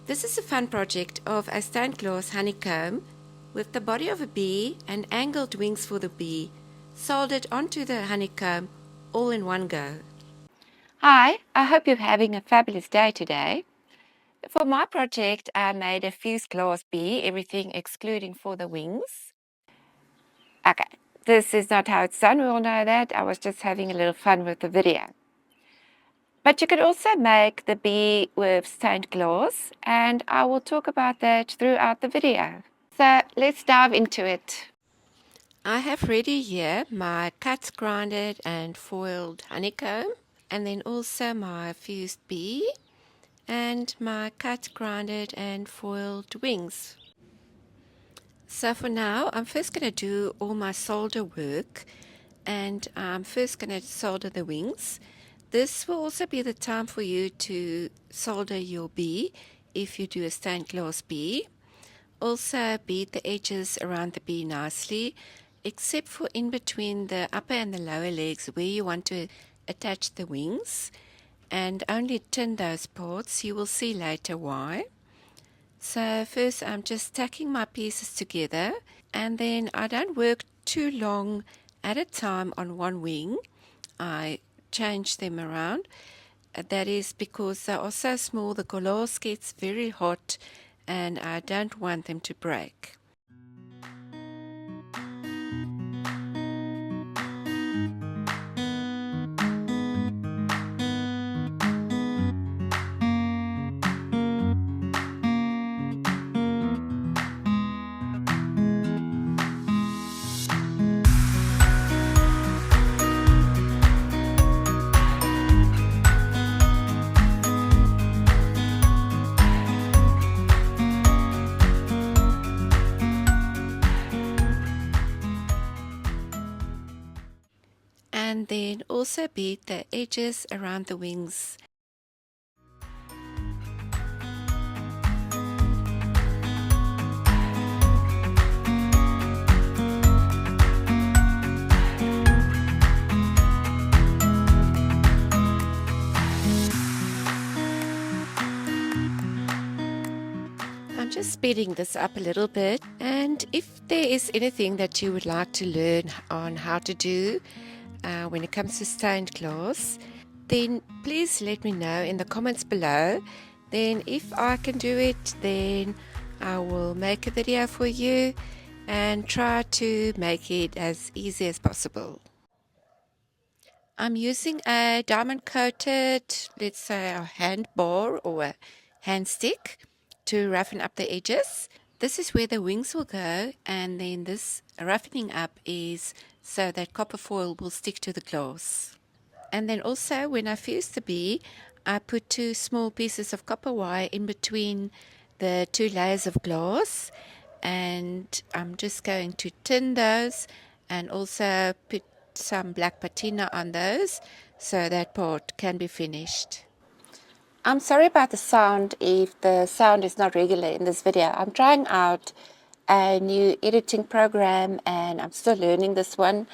This is a fun project of a stained glass honeycomb with the body of a bee and angled wings for the bee soldered onto the honeycomb all in one go. Hi, I hope you're having a fabulous day today. For my project, I made a fused glass bee, everything excluding for the wings. Okay, this is not how it's done, we all know that. I was just having a little fun with the video. But you could also make the bee with stained glass, and I will talk about that throughout the video. So let's dive into it. I have ready here my cut, grinded and foiled honeycomb, and then also my fused bee and my cut, grinded and foiled wings. So for now, I'm first going to do all my solder work, and I'm first going to solder the wings. This will also be the time for you to solder your bee if you do a stained glass bee. Also beat the edges around the bee nicely, except for in between the upper and the lower legs where you want to attach the wings, and only tin those parts. You will see later why. So first I'm just stacking my pieces together, and then I don't work too long at a time on one wing. I change them around. That is because they are so small, the glass gets very hot and I don't want them to break. And then also beat the edges around the wings. I'm just speeding this up a little bit, and if there is anything that you would like to learn on how to do when it comes to stained glass, then please let me know in the comments below. Then if I can do it, then I will make a video for you and try to make it as easy as possible. I'm using a diamond coated, let's say a hand bar or a hand stick to roughen up the edges. This is where the wings will go, and then this roughening up is so that copper foil will stick to the glass. And then also when I fuse the bee, I put 2 small pieces of copper wire in between the 2 layers of glass, and I'm just going to tin those and also put some black patina on those so that part can be finished. I'm sorry about the sound if the sound is not regular in this video. I'm trying out a new editing program and I'm still learning this one,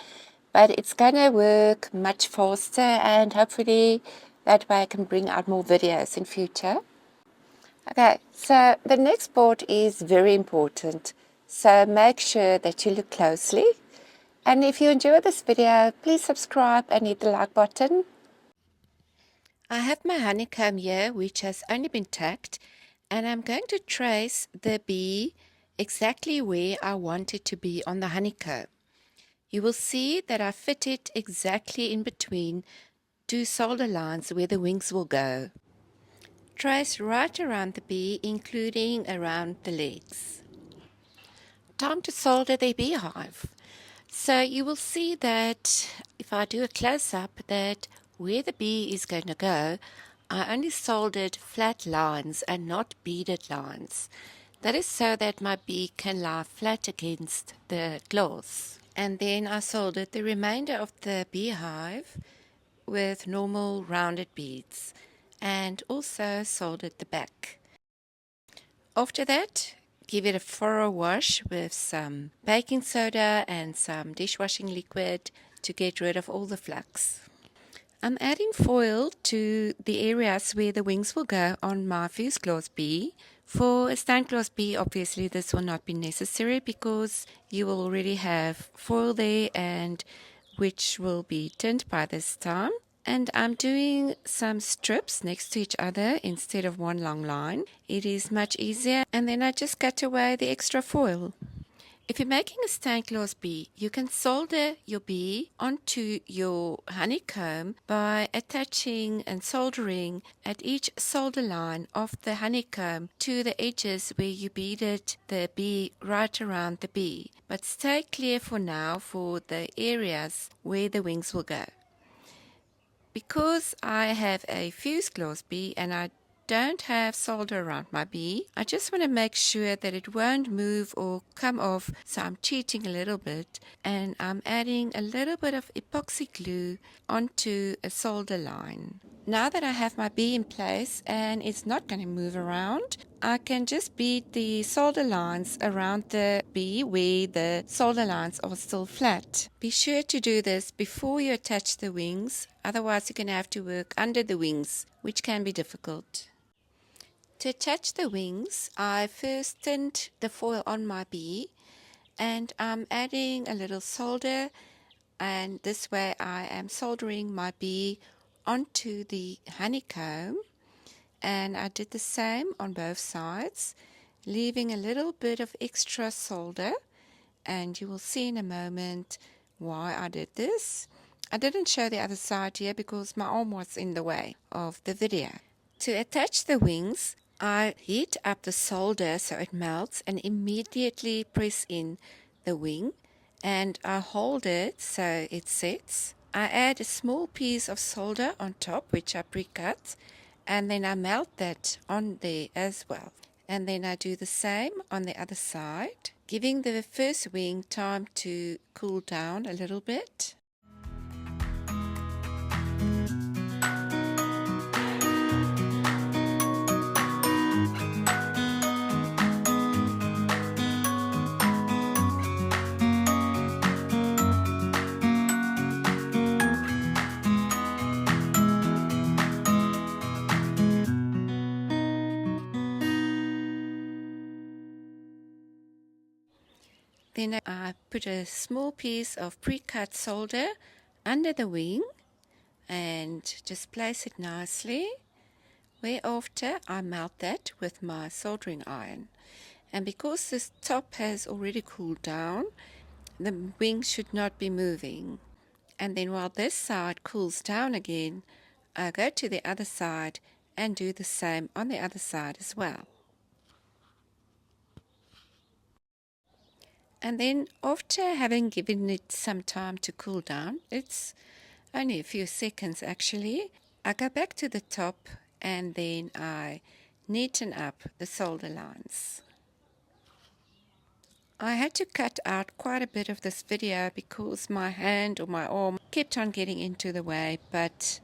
but it's going to work much faster, and hopefully that way I can bring out more videos in future. Okay, so the next part is very important, so make sure that you look closely. And if you enjoy this video, please subscribe and hit the like button. I have my honeycomb here, which has only been tacked, and I'm going to trace the bee exactly where I want it to be on the honeycomb. You will see that I fit it exactly in between 2 solder lines where the wings will go. Trace right around the bee, including around the legs. Time to solder the beehive. So you will see that if I do a close-up, that where the bee is going to go, I only soldered flat lines and not beaded lines. That is so that my bee can lie flat against the glass. And then I soldered the remainder of the beehive with normal rounded beads, and also soldered the back. After that, give it a thorough wash with some baking soda and some dishwashing liquid to get rid of all the flux. I'm adding foil to the areas where the wings will go on my fused glass bee For a stained glass bee, obviously this will not be necessary because you will already have foil there and which will be tint by this time. And I'm doing some strips next to each other instead of one long line. It is much easier, and then I just cut away the extra foil. If you're making a stained glass bee, you can solder your bee onto your honeycomb by attaching and soldering at each solder line of the honeycomb to the edges where you beaded the bee right around the bee. But stay clear for now for the areas where the wings will go. Because I have a fused glass bee and I don't have solder around my bee, I just want to make sure that it won't move or come off, so I'm cheating a little bit and I'm adding a little bit of epoxy glue onto a solder line. Now that I have my bee in place and it's not going to move around, I can just bead the solder lines around the bee where the solder lines are still flat. Be sure to do this before you attach the wings, otherwise you're going to have to work under the wings, which can be difficult. To attach the wings, I first tint the foil on my bee and I'm adding a little solder, and this way I am soldering my bee onto the honeycomb, and I did the same on both sides, leaving a little bit of extra solder, and you will see in a moment why I did this. I didn't show the other side here because my arm was in the way of the video. To attach the wings, I heat up the solder so it melts and immediately press in the wing, and I hold it so it sets. I add a small piece of solder on top which I pre-cut, and then I melt that on there as well. And then I do the same on the other side, giving the first wing time to cool down a little bit. Then I put a small piece of pre-cut solder under the wing and just place it nicely, whereafter I melt that with my soldering iron. And because this top has already cooled down, the wing should not be moving. And then while this side cools down again, I go to the other side and do the same on the other side as well. And then after having given it some time to cool down, it's only a few seconds actually, I go back to the top and then I neaten up the solder lines. I had to cut out quite a bit of this video because my hand or my arm kept on getting into the way, but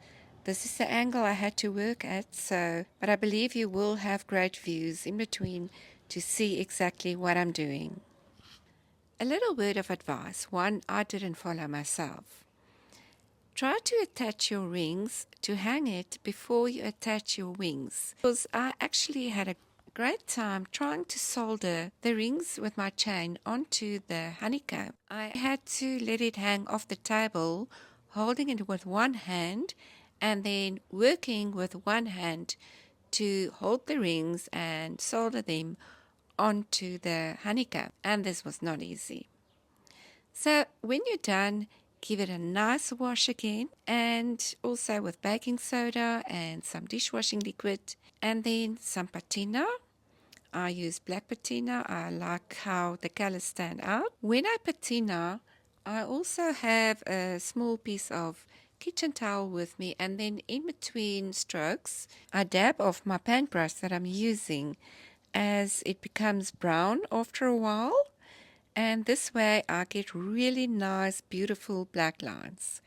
this is the angle I had to work at, but I believe you will have great views in between to see exactly what I'm doing. A little word of advice, one I didn't follow myself. Try to attach your rings to hang it before you attach your wings, because I actually had a great time trying to solder the rings with my chain onto the honeycomb. I had to let it hang off the table, holding it with one hand and then working with one hand to hold the rings and solder them onto the honeycomb, and this was not easy. So when you're done, give it a nice wash again, and also with baking soda and some dishwashing liquid, and then some patina. I use black patina. I like how the colors stand out. When I patina, I also have a small piece of kitchen towel with me, and then in between strokes, I dab off my paintbrush that I'm using as it becomes brown after a while, and this way I get really nice beautiful black lines.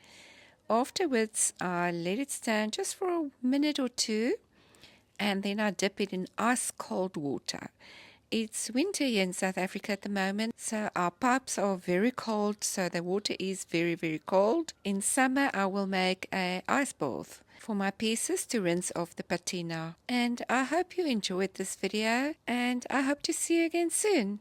Afterwards I let it stand just for a minute or two, and then I dip it in ice cold water. It's winter here in South Africa at the moment, so our pipes are very cold, so the water is very, very cold. In summer I will make an ice bath, for my pieces to rinse off the patina. And I hope you enjoyed this video, and I hope to see you again soon.